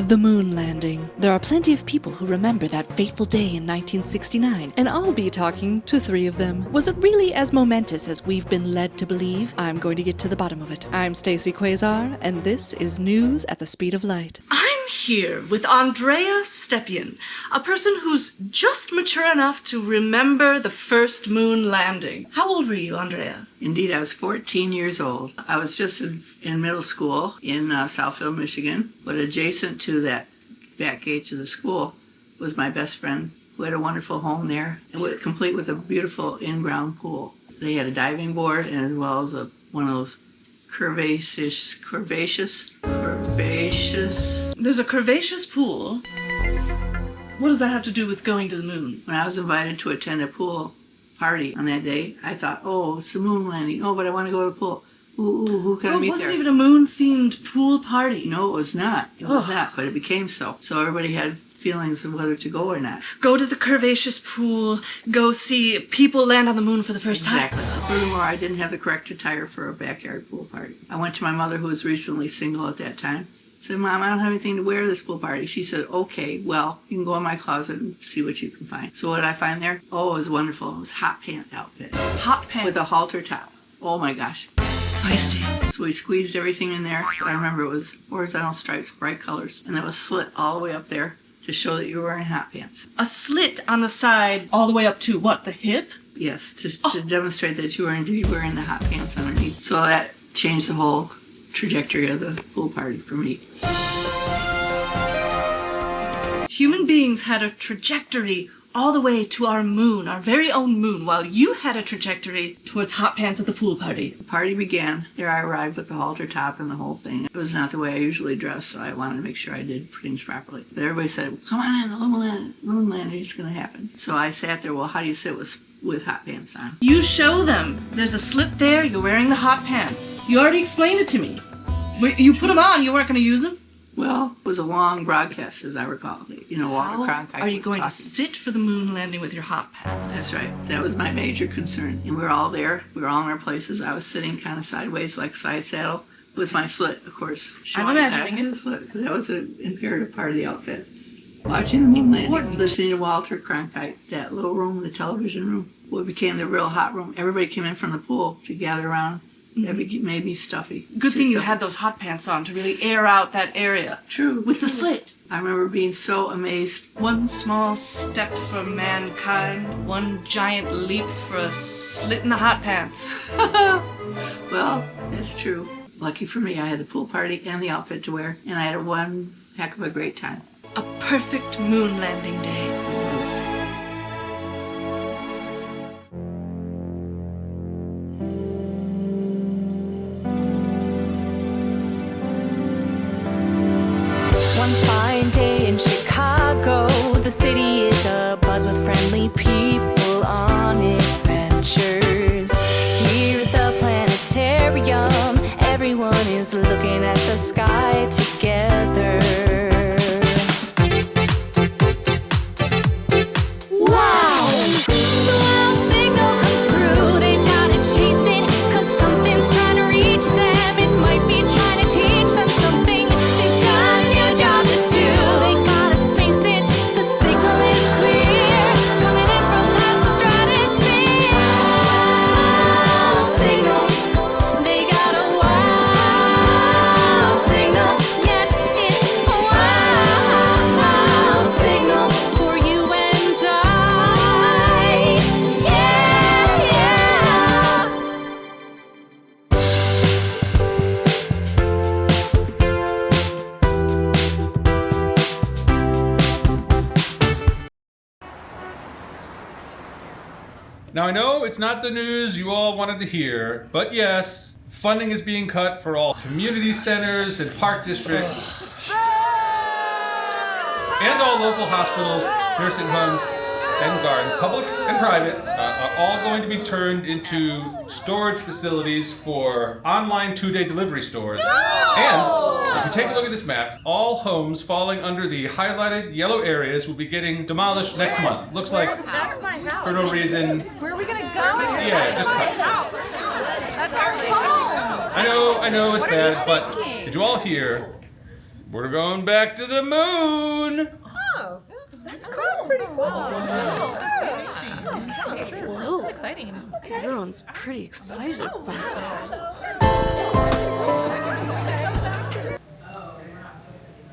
The moon landing. There are plenty of people who remember that fateful day in 1969, and I'll be talking to 3 of them. Was it really as momentous as we've been led to believe? I'm going to get to the bottom of it. I'm Stacey Quasar, and this is News at the Speed of Light. I'm here with Andrea Stepien, a person who's just mature enough to remember the first moon landing. How old were you, Andrea? Indeed, I was 14 years old. I was just in middle school in Southfield, Michigan, but adjacent to that back gate to the school was my best friend, who had a wonderful home there, and complete with a beautiful in-ground pool. They had a diving board, and as well as one of those curvaceous. There's a curvaceous pool. What does that have to do with going to the moon? When I was invited to attend a pool party on that day, I thought, oh, it's the moon landing. Oh, but I want to go to the pool. Ooh, who can I meet there? So it wasn't even a moon-themed pool party? No, it was not. It was not, but it became so. So everybody had feelings of whether to go or not. Go to the curvaceous pool, go see people land on the moon for the first time. Exactly. Furthermore, I didn't have the correct attire for a backyard pool party. I went to my mother, who was recently single at that time. Said, Mom, I don't have anything to wear to this pool party. She said, okay, well, you can go in my closet and see what you can find. So what did I find there? Oh, it was wonderful. It was a hot pant outfit. Hot pants? With a halter top. Oh my gosh. Feisty. So we squeezed everything in there. I remember it was horizontal stripes, bright colors, and there was a slit all the way up there to show that you were wearing hot pants. A slit on the side all the way up to what, the hip? Yes, to demonstrate that you were indeed wearing the hot pants underneath. So that changed the whole trajectory of the pool party for me. Human beings had a trajectory all the way to our moon, our very own moon, while you had a trajectory towards hot pants at the pool party. The party began. There I arrived with the halter top and the whole thing. It was not the way I usually dress, so I wanted to make sure I did things properly. But everybody said, come on, the moon landing is going to happen. So I sat there, well, how do you sit with hot pants on? You show them. There's a slit there, you're wearing the hot pants. You already explained it to me. You put them on, you weren't going to use them? Well, it was a long broadcast, as I recall. Walter Cronkite. Are you going to sit for the moon landing with your hot pants? That's right. That was my major concern. And we were all there. We were all in our places. I was sitting kind of sideways, like side saddle, with my slit, of course. I'm imagining it. Slit. That was an imperative part of the outfit. Watching the moon landing, listening to Walter Cronkite, that little room, the television room, what became the real hot room. Everybody came in from the pool to gather around. That made me stuffy. Good thing you had those hot pants on to really air out that area. True. With the slit. I remember being so amazed. One small step for mankind, one giant leap for a slit in the hot pants. Well, that's true. Lucky for me, I had the pool party and the outfit to wear, and I had one heck of a great time. A perfect moon landing day. It was. Day in Chicago, the city is abuzz with friendly people on adventures. Here at the planetarium, everyone is looking at the sky together. Wow! The world signal comes through, they gotta chase it, 'cause something's trying to reach them. It might be trying to teach them something. They've got a new job to do. They gotta face it, the signal is clear, coming in from past the stratosphere. Wow, signal, they got a wow signal. Yes, it's a wow signal for you and I. Yeah, yeah. Now I know it's not the news you all wanted to hear, but yes, funding is being cut for all community centers and park districts, and all local hospitals, nursing homes, and gardens, public and private, are all going to be turned into storage facilities for online 2-day delivery stores. And if you take a look at this map, all homes falling under the highlighted yellow areas will be getting demolished next month. Looks like That's my house. for no reason. Where are we gonna go? Yeah, just That's our home. I know it's What are you bad, but thinking? did you all hear We're going back to the moon. Oh, that's cool. That's pretty cool. Whoa. That's exciting. Everyone's pretty excited about that.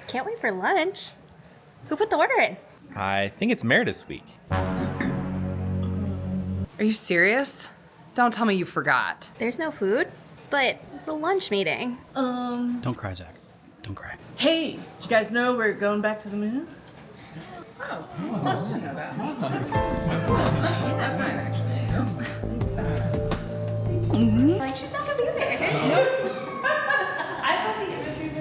Can't wait for lunch. Who put the order in? I think it's Meredith's week. Are you serious? Don't tell me you forgot. There's no food, but it's a lunch meeting. Don't cry, Zach. Don't cry. Hey, did you guys know we're going back to the moon? Like, she's not gonna be there.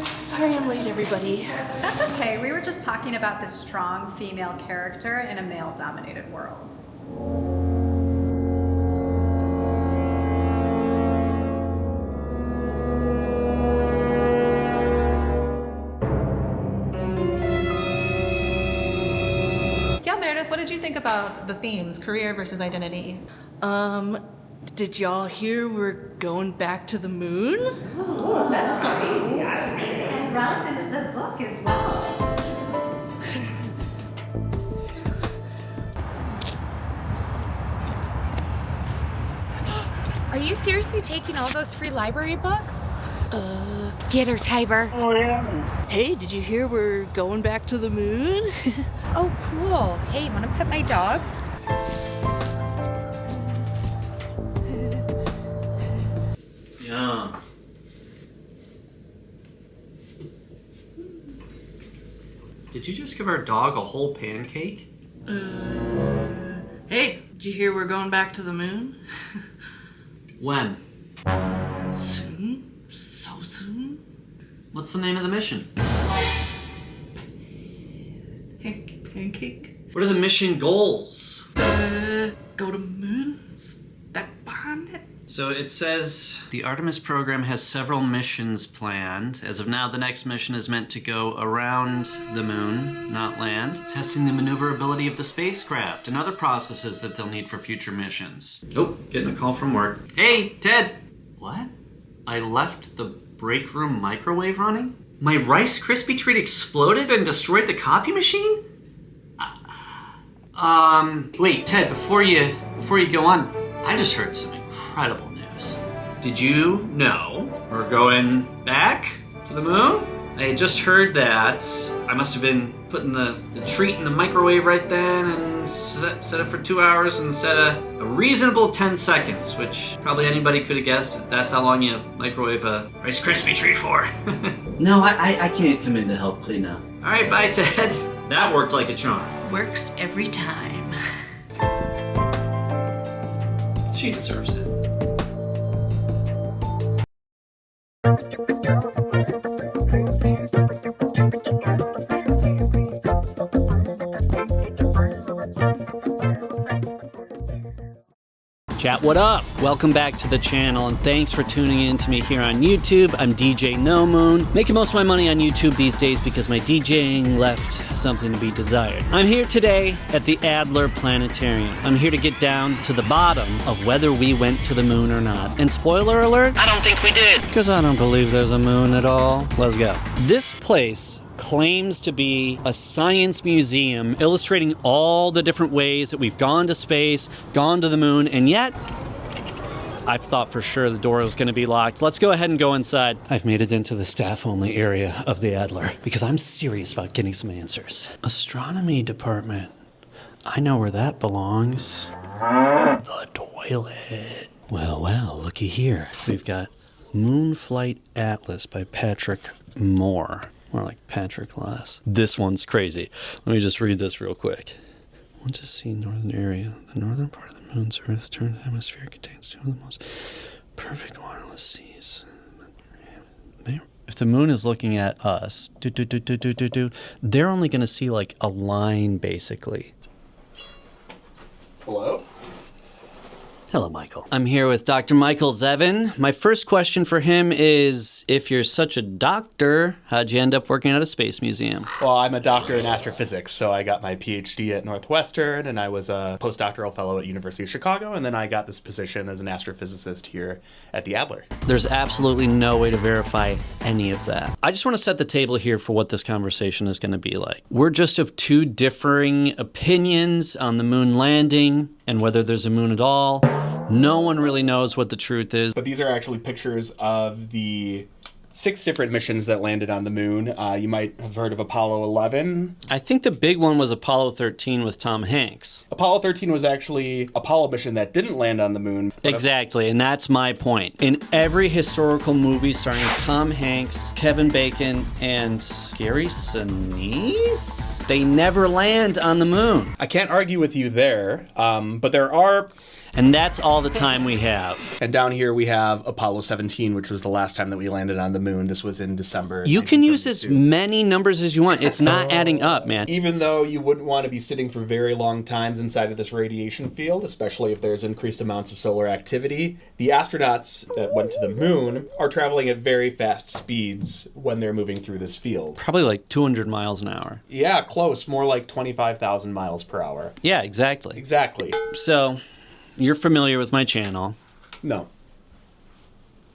Sorry I'm late, everybody. That's okay. We were just talking about this strong female character in a male-dominated world. Yeah, Meredith, what did you think about the themes, career versus identity? Did y'all hear we're going back to the moon? That's crazy. And relevant to the book as well. Are you seriously taking all those free library books? Get her, Tiber. Hey, did you hear we're going back to the moon? Oh, cool. Hey, wanna pet my dog? Yeah. Did you just give our dog a whole pancake? Hey, did you hear we're going back to the moon? When? Soon? So soon? What's the name of the mission? Pancake? What are the mission goals? Go to moon? That behind it? So it says the Artemis program has several missions planned. As of now, the next mission is meant to go around the moon, not land, testing the maneuverability of the spacecraft and other processes that they'll need for future missions. Oh, getting a call from work. Hey, Ted! What? I left the break room microwave running? My Rice Krispie treat exploded and destroyed the copy machine? Wait, Ted, before you go on, I just heard some incredible news. Did you know we're going back to the moon? I had just heard that. I must have been putting the treat in the microwave right then and set it for 2 hours instead of a reasonable 10 seconds, which probably anybody could have guessed that's how long you microwave a Rice Krispie treat for. No, I can't come in to help clean up. All right, bye, Ted. That worked like a charm. Works every time. She deserves it. Chat, what up? Welcome back to the channel, and thanks for tuning in to me here on YouTube. I'm DJ No Moon, making most of my money on YouTube these days because my DJing left something to be desired. I'm here today at the Adler Planetarium. I'm here to get down to the bottom of whether we went to the moon or not. And spoiler alert, I don't think we did, because I don't believe there's a moon at all. Let's go. This place claims to be a science museum illustrating all the different ways that we've gone to space, gone to the moon, and yet I thought for sure the door was going to be locked. Let's go ahead and go inside. I've made it into the staff-only area of the Adler because I'm serious about getting some answers. Astronomy department. I know where that belongs. The toilet. Well, looky here. We've got Moonflight Atlas by Patrick Moore. More like Patrick Lass. This one's crazy. Let me just read this real quick. Want to see northern area. The northern part of the moon's Earth-turned hemisphere contains two of the most perfect waterless seas. If the moon is looking at us, they're only going to see like a line, basically. Hello? Hello, Michael. I'm here with Dr. Michael Zevin. My first question for him is, if you're such a doctor, how'd you end up working at a space museum? Well, I'm a doctor in astrophysics, so I got my PhD at Northwestern, and I was a postdoctoral fellow at University of Chicago, and then I got this position as an astrophysicist here at the Adler. There's absolutely no way to verify any of that. I just want to set the table here for what this conversation is going to be like. We're just of two differing opinions on the moon landing and whether there's a moon at all. No one really knows what the truth is. But these are actually pictures of the 6 different missions that landed on the moon. You might have heard of Apollo 11. I think the big one was Apollo 13 with Tom Hanks. Apollo 13 was actually Apollo mission that didn't land on the moon. Exactly, and that's my point. In every historical movie starring Tom Hanks, Kevin Bacon, and Gary Sinise, they never land on the moon. I can't argue with you there, but there are... And that's all the time we have. And down here we have Apollo 17, which was the last time that we landed on the moon. This was in December. You can use as many numbers as you want. It's not adding up, man. Even though you wouldn't want to be sitting for very long times inside of this radiation field, especially if there's increased amounts of solar activity, the astronauts that went to the moon are traveling at very fast speeds when they're moving through this field. Probably like 200 miles an hour. Yeah, close. More like 25,000 miles per hour. Yeah, exactly. Exactly. So... You're familiar with my channel. No.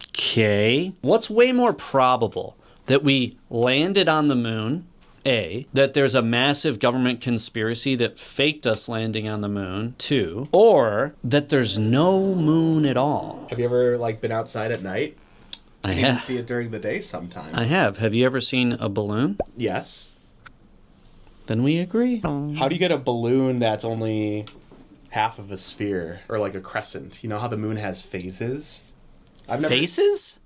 Okay. What's way more probable? That we landed on the moon, A, that there's a massive government conspiracy that faked us landing on the moon, 2, or that there's no moon at all. Have you ever, been outside at night? I You have. can see it during the day sometimes. I have. Have you ever seen a balloon? Yes. Then we agree. How do you get a balloon that's only... half of a sphere, or like a crescent? You know how the moon has phases? Phases?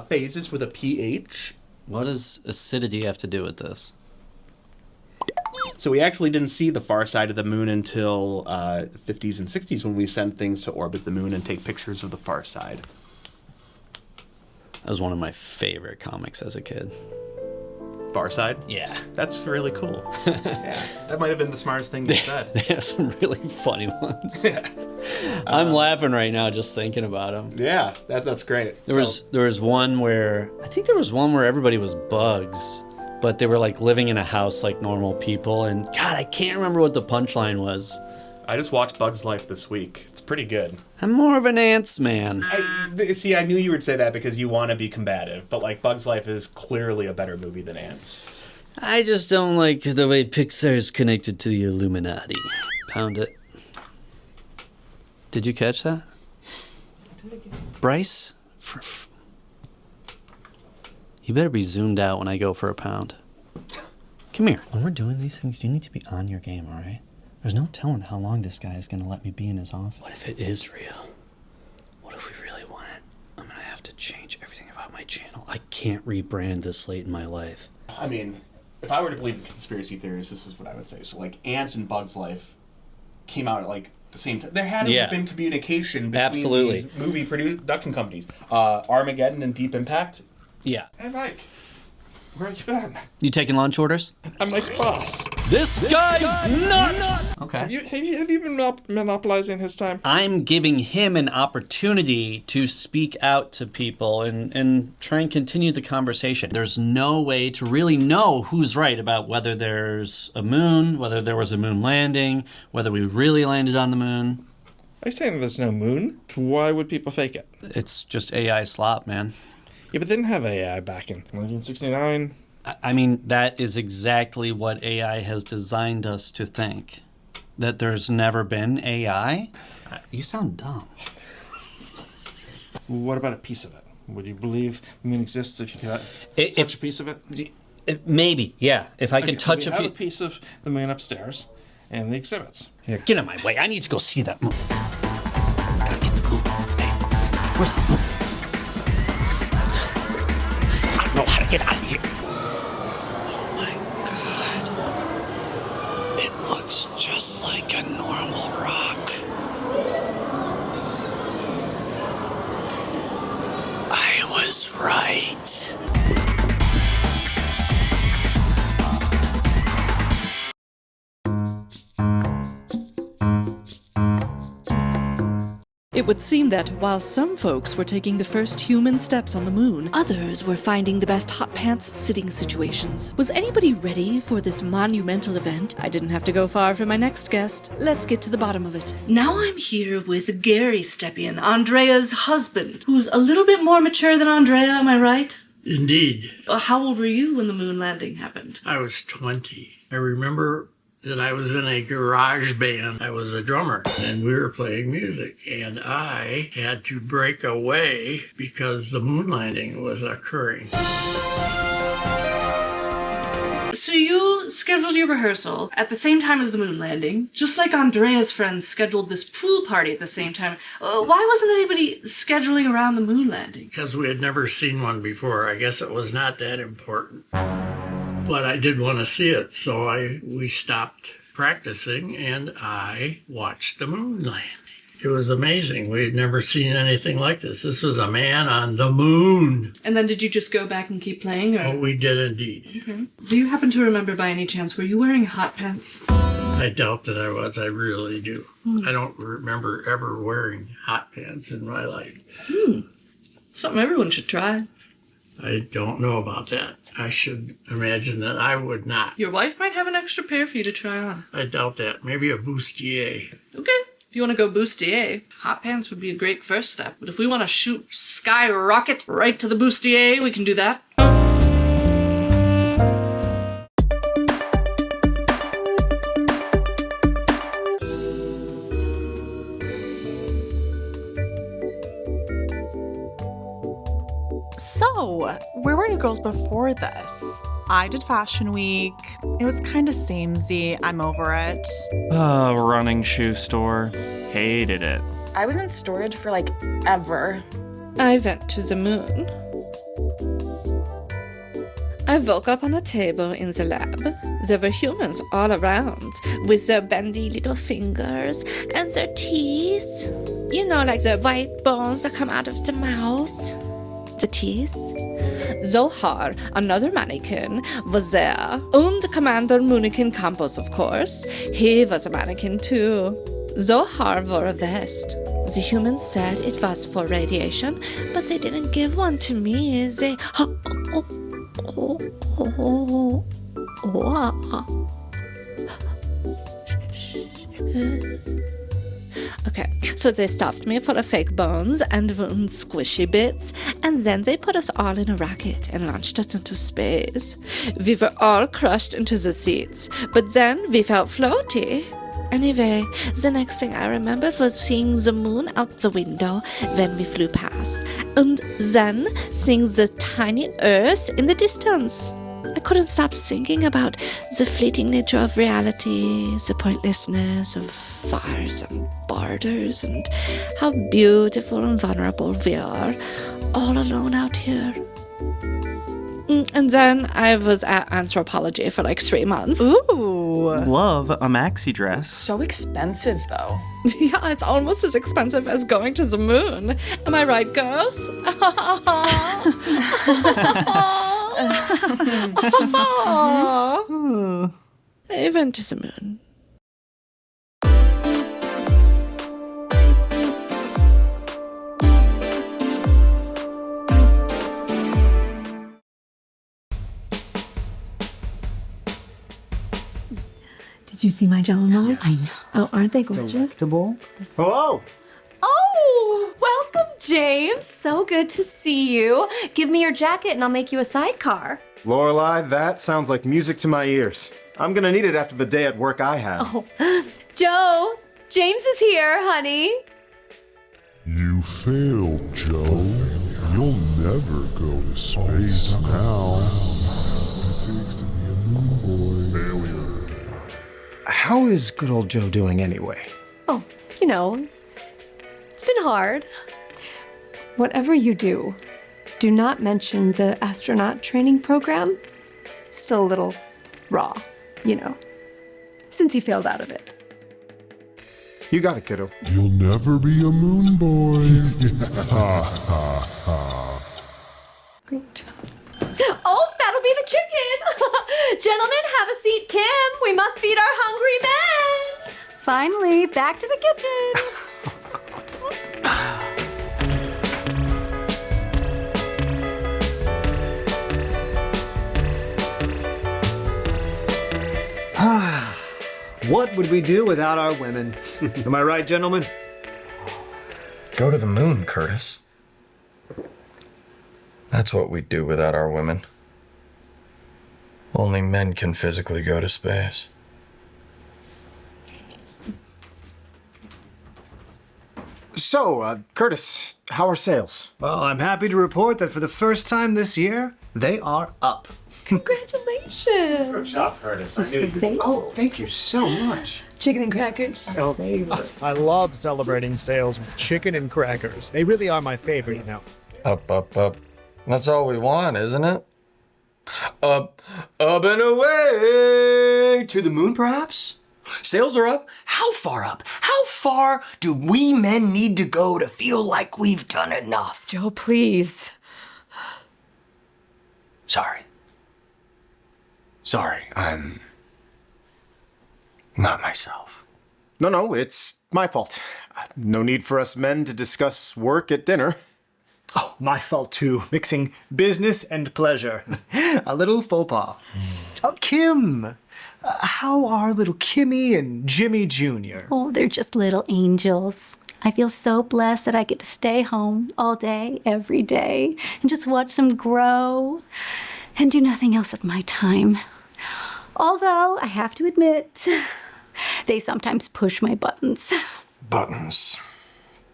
Phases with a pH. What does acidity have to do with this? So we actually didn't see the far side of the moon until 50s and 60s when we sent things to orbit the moon and take pictures of the far side. That was one of my favorite comics as a kid. Far Side? Yeah. That's really cool. Yeah. That might have been the smartest thing you said. They have some really funny ones. Yeah. I'm laughing right now just thinking about them. Yeah, that's great. There was one where, I think there was one where everybody was bugs, but they were living in a house like normal people, and God, I can't remember what the punchline was. I just watched Bug's Life this week. It's pretty good. I'm more of an ants man. I knew you would say that because you want to be combative, but Bug's Life is clearly a better movie than Ants. I just don't like the way Pixar is connected to the Illuminati. Pound it. Did you catch that? Bryce? You better be zoomed out when I go for a pound. Come here. When we're doing these things, you need to be on your game, all right? There's no telling how long this guy is going to let me be in his office. What if it is real? What if we really want it? I'm going to have to change everything about my channel. I can't rebrand this late in my life. I mean, if I were to believe in conspiracy theories, this is what I would say. So, Ants and Bug's Life came out at, the same time. There had to have been communication between these movie production companies. Armageddon and Deep Impact. Yeah. Hey, Mike. Where have you been? You taking lunch orders? I'm Mike's boss. This guy's nuts! Okay. Have you been monopolizing his time? I'm giving him an opportunity to speak out to people and try and continue the conversation. There's no way to really know who's right about whether there's a moon, whether there was a moon landing, whether we really landed on the moon. Are you saying there's no moon? Why would people fake it? It's just AI slop, man. Yeah, but they didn't have AI back in 1969. I mean, that is exactly what AI has designed us to think. That there's never been AI? You sound dumb. What about a piece of it? Would you believe the moon exists if you could touch a piece of it? Maybe, yeah. If I could touch a piece of the moon upstairs and the exhibits. Here, get out of my way. I need to go see that moon. Gotta get the moon. Hey, where's the moon? I don't know how to get out of here. Oh my God. It looks just like a normal rock. I was right. It would seem that while some folks were taking the first human steps on the moon, others were finding the best hot pants sitting situations. Was anybody ready for this monumental event? I didn't have to go far for my next guest. Let's get to the bottom of it. Now I'm here with Gary Stepien, Andrea's husband, who's a little bit more mature than Andrea, am I right? Indeed. How old were you when the moon landing happened? I was 20. I remember that I was in a garage band. I was a drummer, and we were playing music, and I had to break away because the moon landing was occurring. So you scheduled your rehearsal at the same time as the moon landing, just like Andrea's friends scheduled this pool party at the same time. Why wasn't anybody scheduling around the moon landing? Because we had never seen one before. I guess it was not that important. But I did want to see it, so we stopped practicing, and I watched the moon landing. It was amazing. We had never seen anything like this. This was a man on the moon. And then did you just go back and keep playing? Or? Oh, we did indeed. Okay. Do you happen to remember by any chance, were you wearing hot pants? I doubt that I was. I really do. I don't remember ever wearing hot pants in my life. Something everyone should try. I don't know about that. I should imagine that I would not. Your wife might have an extra pair for you to try on. I doubt that. Maybe a bustier. Okay. If you want to go bustier, hot pants would be a great first step. But if we want to shoot skyrocket right to the bustier, we can do that. So, where were you girls before this? I did Fashion Week. It was kind of samey. I'm over it. Running shoe store. Hated it. I was in storage for like ever. I went to the moon. I woke up on a table in the lab. There were humans all around, with their bendy little fingers and their teeth. You know, like the white bones that come out of the mouth. The teeth. Zohar, another mannequin, was there. And Commander Munikin Campos, of course. He was a mannequin too. Zohar wore a vest. The humans said it was for radiation, but they didn't give one to me. They... Okay, so they stuffed me full of fake bones and squishy bits, and then they put us all in a rocket and launched us into space. We were all crushed into the seats, but then we felt floaty. Anyway, the next thing I remembered was seeing the moon out the window when we flew past, and then seeing the tiny Earth in the distance. I couldn't stop thinking about the fleeting nature of reality, the pointlessness of fires and borders, and how beautiful and vulnerable we are, all alone out here. And then I was at anthropology for like 3 months. Ooh. Love a maxi dress. So expensive, though. Yeah, it's almost as expensive as going to the moon. Am I right, girls? I went to the moon. Did you see my jello molds? I know. Oh, aren't they gorgeous? Delectable. Hello. Oh, welcome, James. So good to see you. Give me your jacket and I'll make you a sidecar. Lorelai, that sounds like music to my ears. I'm gonna need it after the day at work I had. Oh, Joe, James is here, honey. You failed, Joe. You'll never go to space now. It takes to be a moon boy. Failure. How is good old Joe doing anyway? Oh, you know, it's been hard. Whatever you do, do not mention the astronaut training program. Still a little raw, you know, since you failed out of it. You got it, kiddo. You'll never be a moon boy. Ha ha ha. Great. Oh, that'll be the chicken! Gentlemen, have a seat, Kim. We must feed our hungry men. Finally, back to the kitchen. What would we do without our women? Am I right, gentlemen? Go to the moon, Curtis. That's what we'd do without our women. Only men can physically go to space. So, Curtis, how are sales? Well, I'm happy to report that for the first time this year, they are up. Congratulations. Good job, Curtis. This is for sale. Oh, thank you so much. Chicken and crackers. Oh, I love celebrating sales with chicken and crackers. They really are my favorite, you know. Up, up, up. That's all we want, isn't it? Up, up and away to the moon, perhaps? Sales are up? How far up? How far do we men need to go to feel like we've done enough? Joe, please. Sorry, I'm not myself. No, it's my fault. No need for us men to discuss work at dinner. Oh, my fault too. Mixing business and pleasure. A little faux pas. Oh, Kim. How are little Kimmy and Jimmy Jr.? Oh, they're just little angels. I feel so blessed that I get to stay home all day, every day, and just watch them grow and do nothing else with my time. Although, I have to admit, they sometimes push my buttons. Buttons.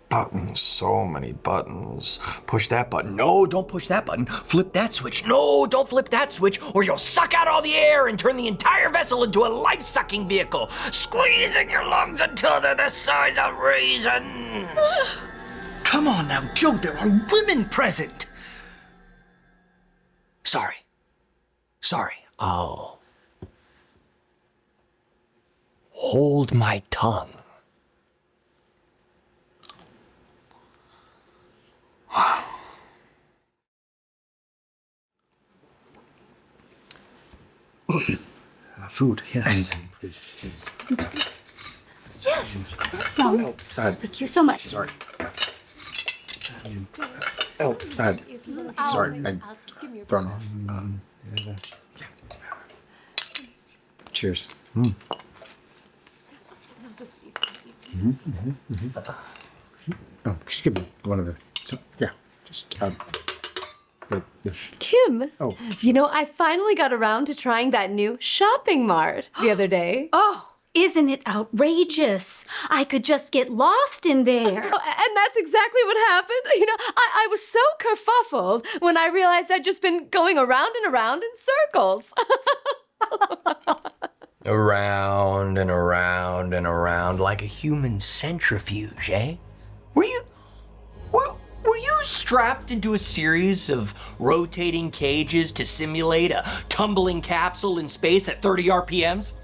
Buttons. So many buttons. Push that button. No, don't push that button. Flip that switch. No, don't flip that switch, or you'll suck out all the air and turn the entire vessel into a life-sucking vehicle, squeezing your lungs until they're the size of raisins. Come on now, Joe, there are women present. Sorry. I'll hold my tongue. Food, yes. Please. Yes, that sounds. Thank you so much. Sorry. Sorry, I'm thrown off. Cheers. Oh, could you give me one of the... Kim. Oh. You know, I finally got around to trying that new shopping mart the other day. Oh, isn't it outrageous? I could just get lost in there. And that's exactly what happened. You know, I was so kerfuffled when I realized I'd just been going around and around in circles. Around and around and around like a human centrifuge, eh? Were you strapped into a series of rotating cages to simulate a tumbling capsule in space at 30 RPMs?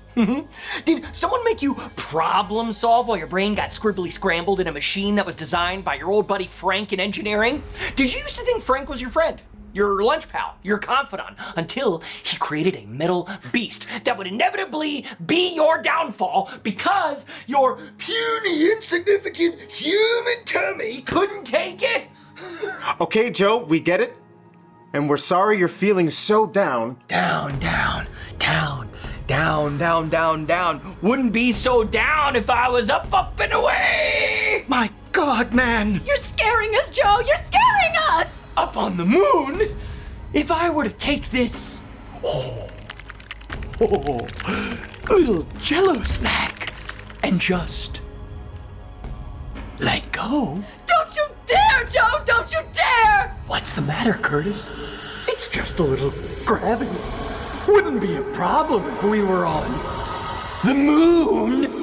Did someone make you problem solve while your brain got scribbly scrambled in a machine that was designed by your old buddy Frank in engineering? Did you used to think Frank was your friend, your lunch pal, your confidant, until he created a metal beast that would inevitably be your downfall because your puny, insignificant human tummy couldn't take it? Okay, Joe, we get it. And we're sorry you're feeling so down. Down. Wouldn't be so down if I was up and away. My God, man. You're scaring us, Joe. You're scaring us. Up on the moon? If I were to take this little jello snack and just let go. Don't you dare, Joe. Don't you dare. What's the matter, Curtis? It's just a little gravity. Wouldn't be a problem if we were on the moon.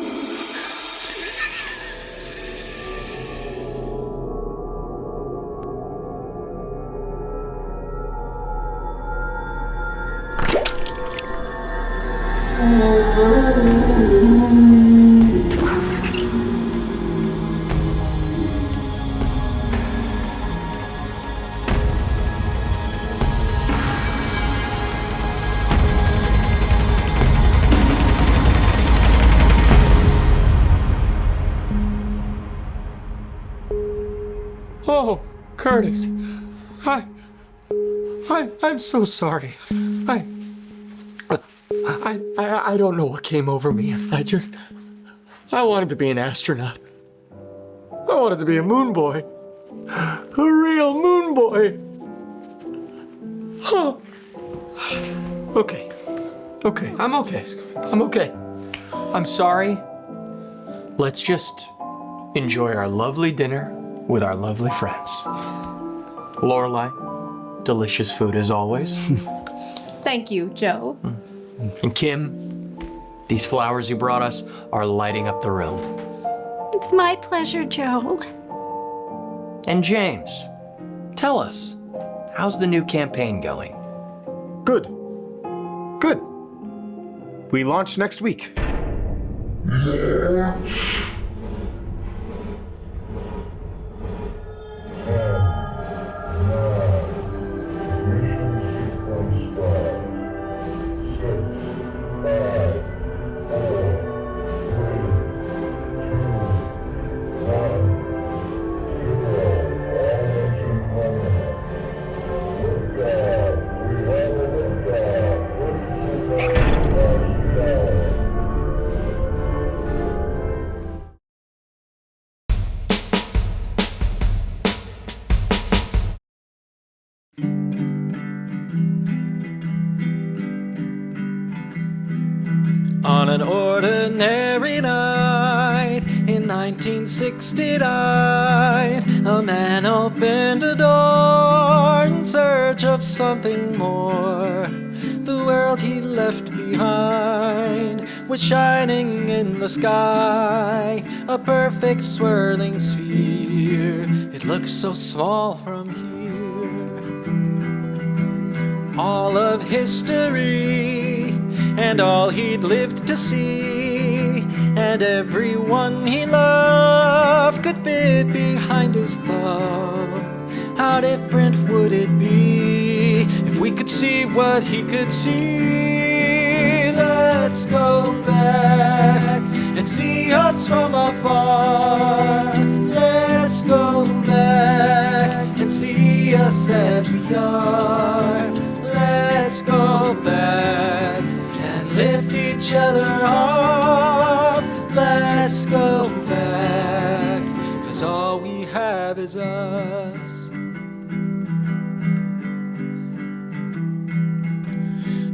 Curtis, I'm so sorry. I don't know what came over me. I wanted to be an astronaut. I wanted to be a moon boy. A real moon boy. Huh. Okay, I'm okay. I'm sorry. Let's just enjoy our lovely dinner with our lovely friends. Lorelai, delicious food as always. Thank you, Joe. And Kim, these flowers you brought us are lighting up the room. It's my pleasure, Joe. And James, tell us, how's the new campaign going? Good. We launch next week. On an ordinary night in 1969, a man opened a door in search of something more. The world he left behind was shining in the sky, a perfect swirling sphere. It looks so small from here. All of history and all he'd lived to see, and everyone he loved could fit behind his thumb. How different would it be if we could see what he could see? Let's go back and see us from afar. Let's go back and see us as we are. Let's go back and lift each other up. Let's go back, 'cause all we have is us.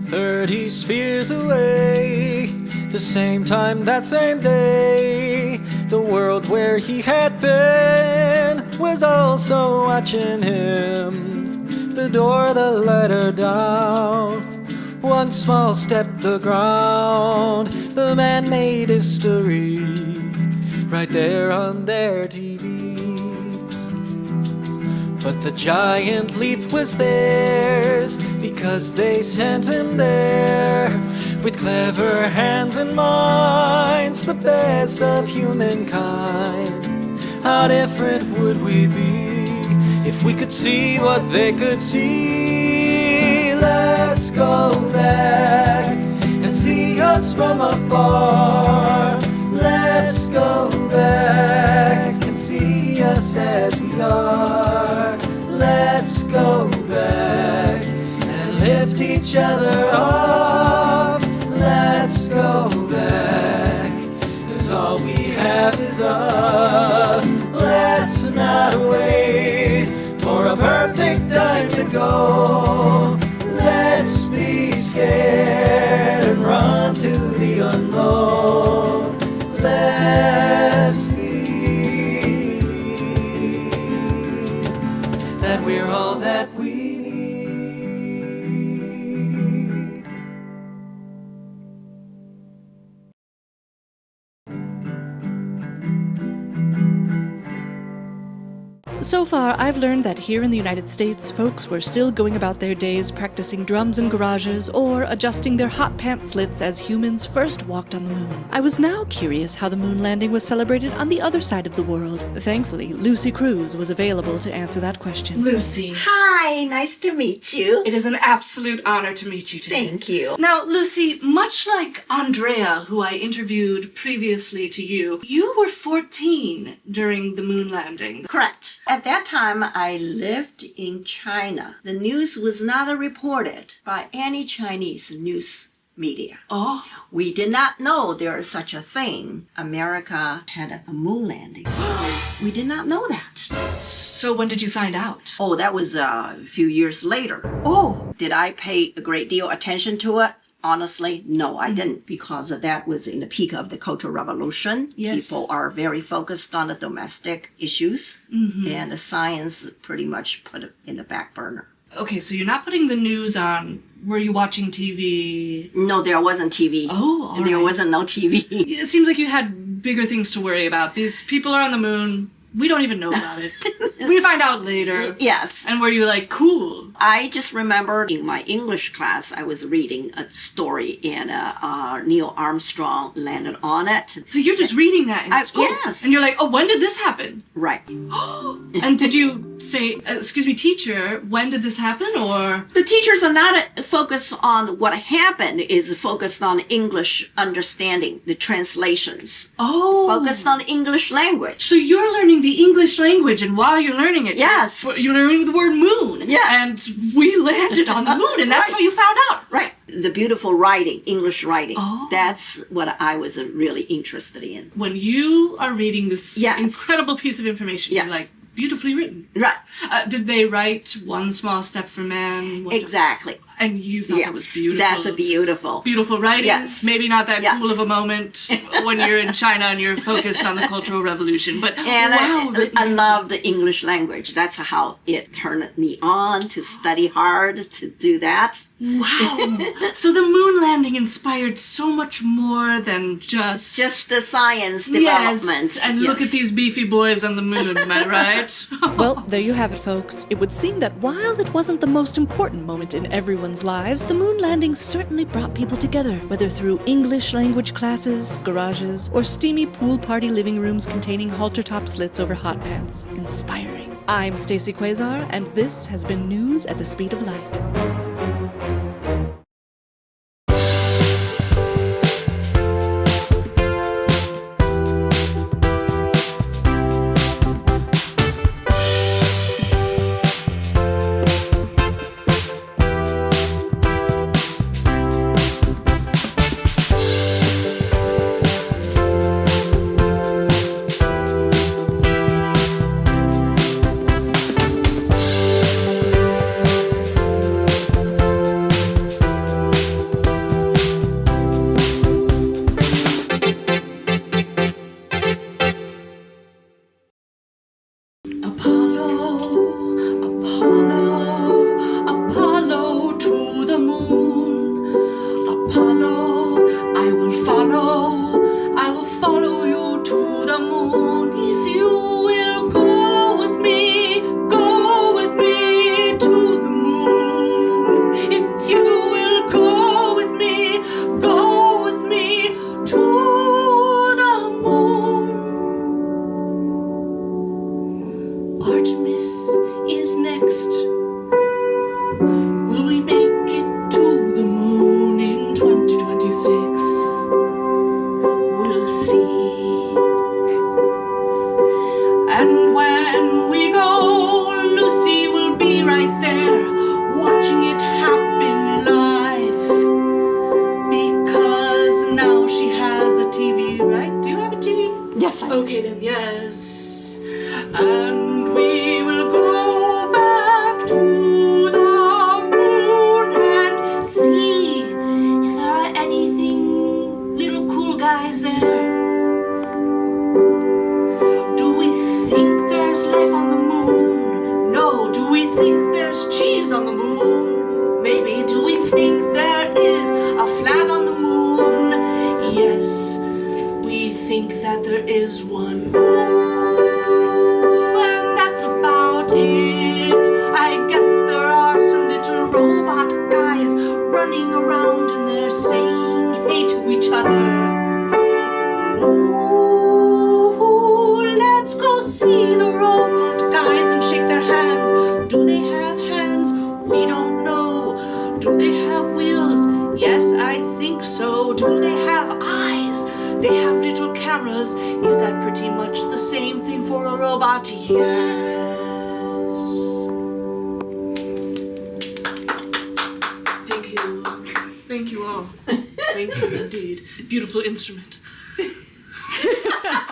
30 spheres away, the same time, that same day, the world where he had been was also watching him. The door, the letter down, one small step the ground. The man made history right there on their TVs. But the giant leap was theirs because they sent him there with clever hands and minds, the best of humankind. How different would we be if we could see what they could see? Let's go back and see us from afar. Let's go back and see us as we are. Let's go back and lift each other up. Let's go back, 'cause all we have is us. Let's not wait for a perfect time to go. Let's be scared and run to the unknown. Let's be that we're all that we need. So far, I've learned that here in the United States, folks were still going about their days practicing drums in garages or adjusting their hot pants slits as humans first walked on the moon. I was now curious how the moon landing was celebrated on the other side of the world. Thankfully, Lucy Kruse was available to answer that question. Lucy. Hi, nice to meet you. It is an absolute honor to meet you today. Thank you. Now, Lucy, much like Andrea, who I interviewed previously to you, you were 14 during the moon landing. Correct. At that time, I lived in China. The news was not reported by any Chinese news media. Oh. We did not know there is such a thing. America had a moon landing. We did not know that. So when did you find out? Oh, that was a few years later. Oh. Did I pay a great deal of attention to it? Honestly, no, I didn't, because that was in the peak of the Cultural Revolution. Yes. People are very focused on the domestic issues, and the science pretty much put it in the back burner. Okay, so you're not putting the news on. Were you watching TV? No, there wasn't TV. Oh, all There right. wasn't no TV. It seems like you had bigger things to worry about. These people are on the moon. We don't even know about it. We find out later. Yes. And were you like, cool? I just remember in my English class, I was reading a story and Neil Armstrong landed on it. So you're just reading that in school? Yes. And you're like, oh, when did this happen? Right. And did you say, excuse me, teacher, when did this happen? Or the teachers are not focused on what happened, is focused on English understanding, the translations. Oh. Focused on English language. So you're learning the English language, and while you're learning it, yes, you're learning the word moon. Yes. And we landed on the moon, and that's Right. how you found out. Right. The beautiful writing, English writing. Oh. That's what I was really interested in. When you are reading this Yes. incredible piece of information, Yes. you're like, beautifully written. Right. Did they write one small step for man? Exactly. And you thought that was beautiful. That's a beautiful. Beautiful writing. Yes. Maybe not that Yes. cool of a moment when you're in China and you're focused on the Cultural Revolution. But And wow, I love the English language. That's how it turned me on to study hard, to do that. wow. So the moon landing inspired so much more than just the science development. Yes, and look at these beefy boys on the moon, am I right? Well, there you have it, folks. It would seem that while it wasn't the most important moment in everyone's lives, the moon landing certainly brought people together, whether through English language classes, garages, or steamy pool party living rooms containing halter-top slits over hot pants. Inspiring. I'm Stacey Quasar, and this has been News at the Speed of Light. Apollo to the moon. Apollo, I will follow you to the moon. If you will go with me to the moon. If you will go with me to the moon. Artemis is next. Will we make it to the moon in 2026? We'll see. And when we go, Lucy will be right there, watching it happen live. Because now she has a TV, right? Do you have a TV? Yes, I do. Okay, then yes. And we will go back to the moon and see if there are anything little cool guys there. Do we think there's life on the moon? No. Do we think there's cheese on the moon? Maybe. Do we think there is a flag on the moon? Yes, we think that there is one. And that's about it. I guess there are some little robot guys running around and they're saying hey to each other. Ooh, let's go see the robot guys and shake their hands. Do they have hands? We don't know. Do they have wheels? Yes, I think so. Do they have eyes? They have little cameras. Is that pretty much the same thing for a robot? Yes. thank you indeed. Beautiful instrument.